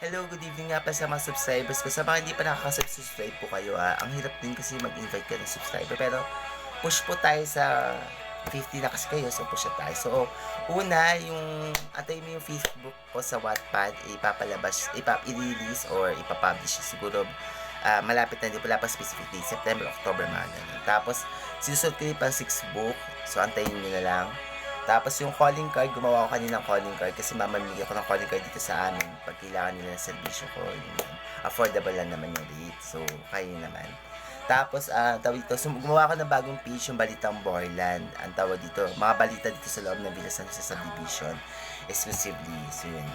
Hello, good evening nga pa sa mga subscribers ko. Sa mga hindi pa nakaka-subscribe po kayo, ang hirap din kasi mag-invite ka ng subscriber. Pero push po tayo sa 50 na kasi kayo, so push na tayo. So, una, yung antay mo yung Facebook ko sa Wattpad, ipapalabas, i-release or ipapublish siguro malapit na, hindi wala pa specific date, September, October, mga ganun. Tapos, sinusunod ko yung pang 6 book, so antayin nyo na lang. Tapos yung calling card, gumawa ko kaninang calling card kasi mamamigay ko ng calling card dito sa amin pag kailangan nila ng servisyo ko. Yun. Affordable lang naman yung rate. So, kaya naman. Tapos, tawag dito, gumawa ko ng bagong page, yung Balitang Borland. Ang tawag dito, mga balita dito sa loob ng Villa San Jose Subdivision. Exclusively. So, yun.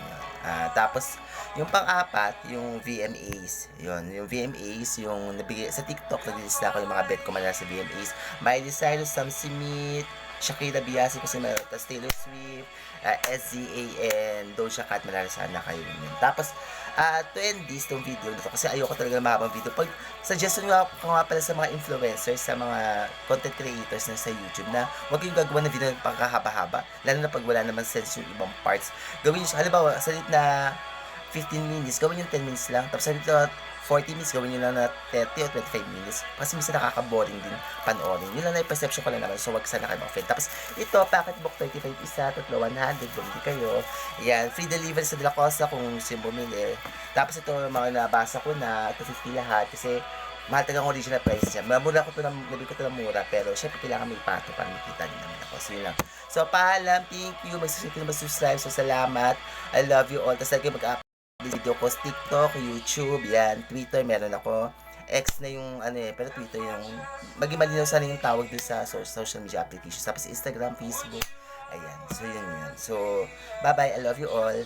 Tapos, yung pang-apat, yung VMAs. Yun, yung VMAs, yung nabigay sa TikTok, nag-list na ako yung mga bet ko mala sa VMAs. Miley Cyrus, Sam Smith, Shakira Biasi kasi tapos Taylor Swift, SZA and Doja Cat, malalasahan na kayo yun. Tapos, to end this, tong video nito, kasi ayoko talaga mahabang video. Pag suggestion nga ko nga pala sa mga influencers, sa mga content creators na sa YouTube na huwag kayong gagawa ng video ng pagkahaba-haba, lalo na pag wala naman sense yung ibang parts. Gawin nyo, halimbawa, sa na 15 minutes, gawin yung 10 minutes lang. Tapos sa dito, 40 minutes, gawin nyo lang na 30 o 25 minutes. Kasi minsan nakaka-boring din panoorin. Yun lang na yung perception ko lang naman. So, wag sana kayo mag-fail. Tapos, ito, pocketbook 35 isa, tatlo 100, bumili kayo. Yan, free delivery sa De La Costa kung gusto yung bumili. Tapos, ito, mga nabasa ko na, 250 lahat. Kasi, mahal talagang original price niya. Mura ko to nabili ko to ng mura. Pero, syempre, kailangan may pato para makita din naman ako. So, yun lang. So, paalam, thank you. Mag-subscribe. So, salamat. I love you all. Tapos, lagi mag-up video ko sa TikTok, YouTube, yan, Twitter, meron ako. X na yung pero Twitter yung maging malinaw sana yung tawag dun sa social media applications. Tapos Instagram, Facebook, ayan. So, yun. So, bye-bye. I love you all.